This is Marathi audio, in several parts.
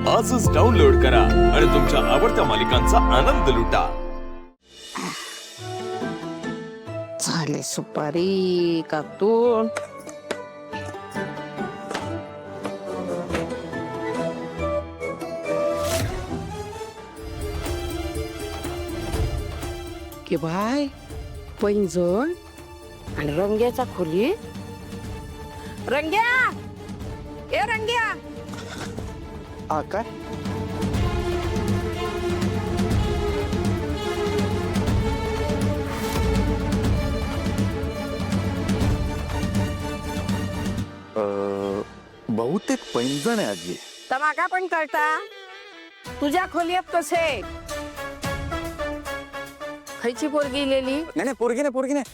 आजच डाउनलोड करा आणि तुमच्या आवडत्या मालिकांचा आनंद लुटा. झाले सुपारी कापून. की बाय पैंजण आणि रंग्याचा खोली. रंग्या, ए रंग्या. काय बहुतेक पैंजण आहे आजी. तमाका पण कळता तुझ्या खोलीत कसे. खयची पोरगी गेलेली. नाही पोरगी नाही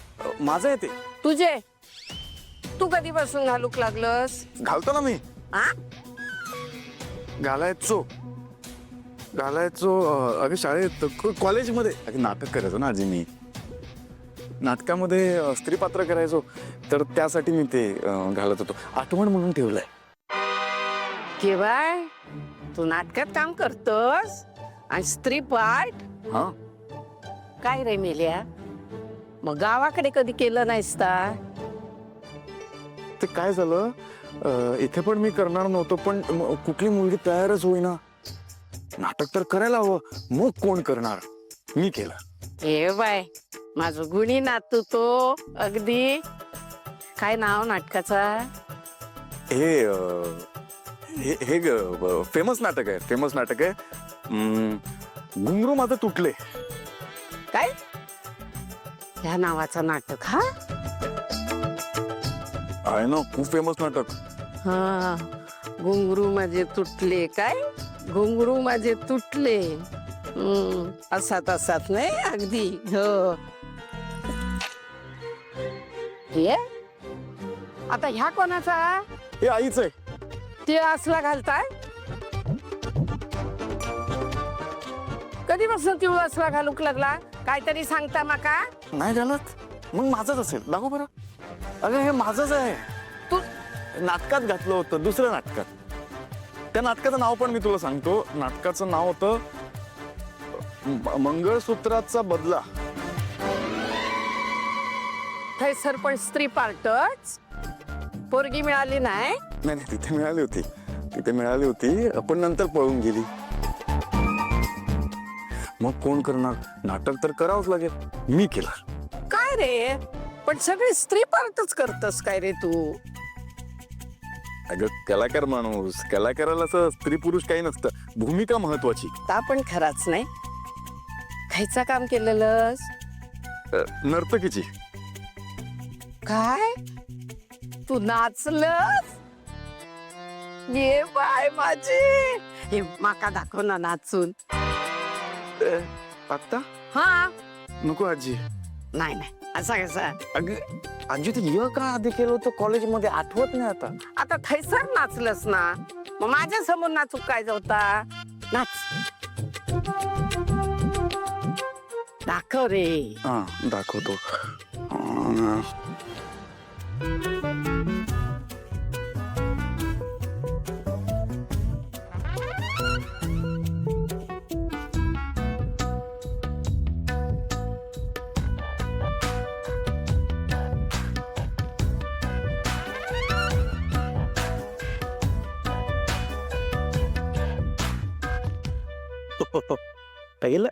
माझं आहे ते. तुझे तू कधीपासून घालूक लागलस. घालतो ना मी. हा घालायचो अगं शाळेत कॉलेजमध्ये नाटक करायचो ना आजी मी. नाटकामध्ये स्त्री पात्र करायचो तर त्यासाठी मी ते घालत होतो. आठवण म्हणून ठेवलंय. केवाय तू नाटकात काम करतोस आणि स्त्री पाठ. हा काय रे मेल्या, मग गावाकडे कधी केलं नाहीस का. ते काय झालं इथे पण मी करणार नव्हतो पण कुठली मुलगी तयारच होईना. नाटक तर करायला हवं मग कोण करणार. मी केलं. हे बाय माझं गुणी नातू तो अगदी. काय नाव नाटकाचा. हे हे फेमस नाटक आहे. घुंगरू माझं तुटले. काय ह्या नावाचं नाटक. हा आहे ना खूप फेमस नाटक. हा घुंगरू माझे तुटले. काय घुंगरू माझे तुटले. असात नाही अगदी. हो हे आता ह्या कोणाचा. हे आईच आहे. ते असला घालताय. कधीपासून तू असला घालूक लागला. काहीतरी सांगता माका. नाही घालत मग माझंच असेल. दाखव बरं. अगं हे माझंच आहे. तू नाटकात घातलं होतं दुसऱ्या नाटकात. त्या नाटकाचं नाव पण मी तुला सांगतो. नाटकाचं नाव होतं मंगळसूत्राचा बदला. थैसर पण स्त्री पार्टच. पोरगी मिळाली नाही. नाही तिथे मिळाली होती पण नंतर पळून गेली. मग कोण करणार. नाटक तर करावंच लागेल. मी केलं. काय रे पण सगळे स्त्री पार्टच करतस काय रे तू. अगं कलाकार माणूस. कलाकाराला असं स्त्री पुरुष काही नसतं. भूमिका महत्वाची. ता पण खराच नाही. खायचं काम केलेलंस. नर्तकीची. काय तू नाचलस. ये बाय माझी. हे माका दाखव ना नाचून. आता हा नको आजी. नाही असा कसा. अगं आजी ते का आधी केलं होतं कॉलेजमध्ये आठवत नाही आता. आता थैसर नाचलस ना मग माझ्या समोर नाचू काय जावता. नाच दाखव रे. हा दाखवतो. पहिलं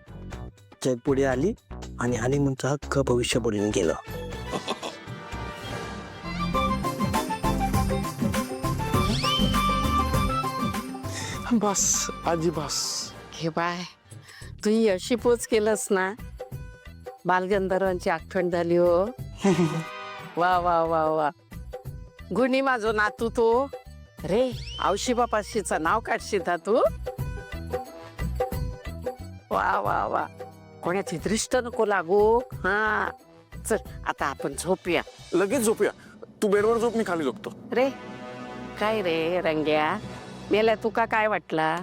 जग पुढे आली आणि हनीमूनचं हक्क भविष्य पुढे गेलं. बस आजी बस. हे बाय तू अशी पोच केलंस ना बालगंधर्वांची आठवण झाली. हो वा वा वा वा. गुणी माझो नातू तो रे. आवशी बापाशीचं नाव काढशील तू. वा वा वा. कोणाची दृष्ट नको लागू. हा चल आता आपण झोपूया. लगेच झोपूया. तू बेडवर झोप मी खाली झोपतो. रे काय रे रंग्या मेल्या तुका काय वाटला.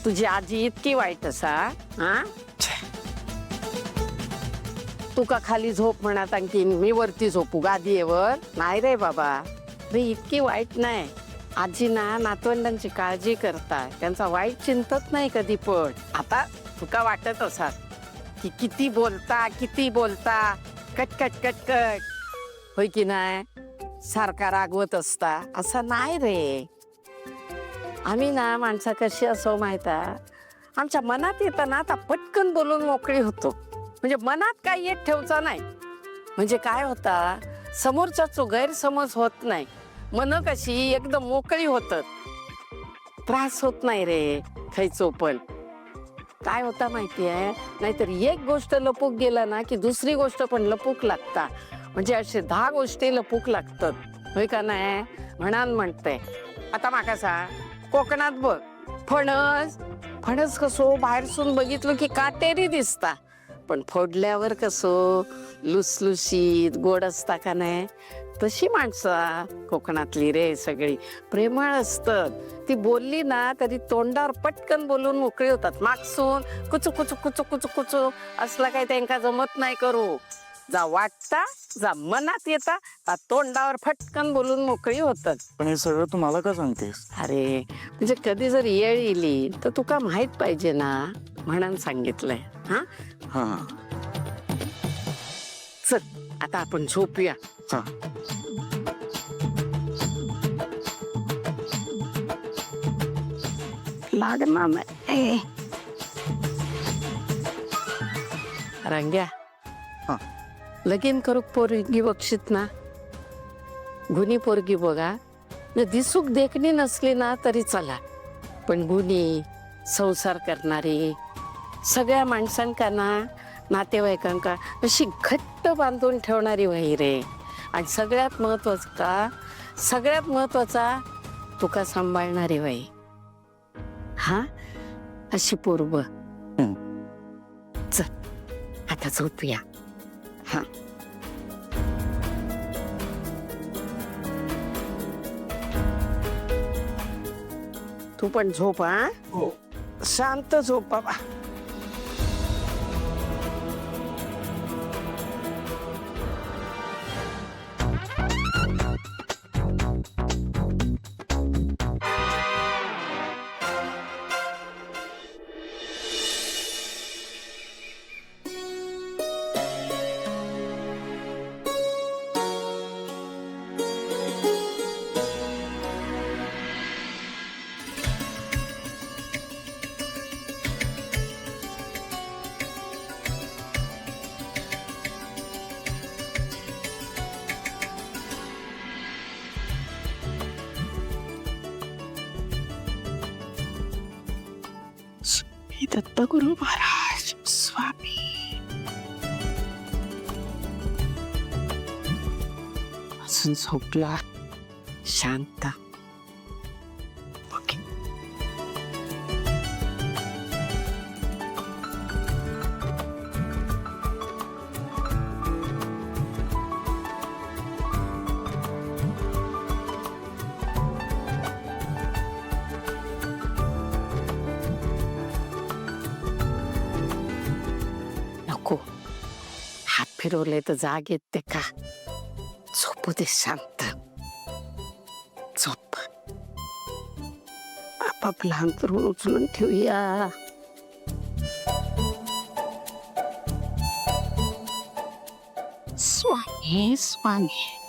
तुझी आजी इतकी वाईट असा. हा तुका खाली झोप म्हणत आणखीन मी वरती झोपू गादीवर. नाही रे बाबा रे इतकी वाईट नाही. आजी ना नातवंडांची काळजी करता, त्यांचा वाईट चिंतत नाही कधी. पण आता तुका वाटत असाल की किती बोलता कट कट कट कट, होय की नाही, सारखा रागवत असता, असं नाही रे. आम्ही ना माणसा कशी असो माहिता, आमच्या मनात येतं ना आता पटकन बोलून मोकळी होतो. म्हणजे मनात काय येत ठेवचा नाही. म्हणजे काय होता, समोरच्याचो गैरसमज होत नाही. मन कशी एकदम मोकळी होतात, त्रास होत नाही रे खायचो. पण काय होता माहितीये, नाहीतर एक गोष्ट लपूक गेला ना की दुसरी गोष्ट पण लपूक लागता. म्हणजे असे 10 गोष्टी लपूक लागतात, होय का नाही. म्हणते आता माका सांग, कोकणात बघ फणस कसो बाहेरसून बघितलं की काटेरी दिसता, पण फोडल्यावर कसो लुसलुशीत गोड असता का नाही. तशी माणसं कोकणातली रे, सगळी प्रेमळ असतात. ती बोलली ना तरी तोंडावर पटकन बोलून मोकळी होतात. मागसून कुचू कुचू कुचू कुचू कुचू असला काही त्यांका जमत नाही करू. जा वाटता, जा मनात येता, ता तोंडावर फटकन बोलून मोकळी होतात. पण हे सगळं तू मला का सांगतेस? अरे म्हणजे कधी जर येळ येली तर तुका माहित पाहिजे ना, म्हणून सांगितलंय. हा हा चल आता आपण झोपूया. हा. लागणार नाही. रंग्या, हा. लगीन करूक पोरगी बघशीत ना, गुणी पोरगी बघा. दिसूक देखणी नसली ना तरी चला, पण गुणी, संसार करणारी, सगळ्या माणसांका ना, नातेवाईकांका अशी घट्ट बांधून ठेवणारी वही रे. आणि सगळ्यात महत्वाचा तुका सांभाळणारी वही. हा अशी पोरब. चल आता झोपूया. हा तू पण झोप. हा शांत झोप बाबा. दत्तगुरु महाराज स्वामी. अजून झोपला शांत. ओके. हात फिरवले तर जाग येते का? झोपू दे शांत. झोप. आपापला अंतरून उचलून ठेवूया. स्वामी स्वामी.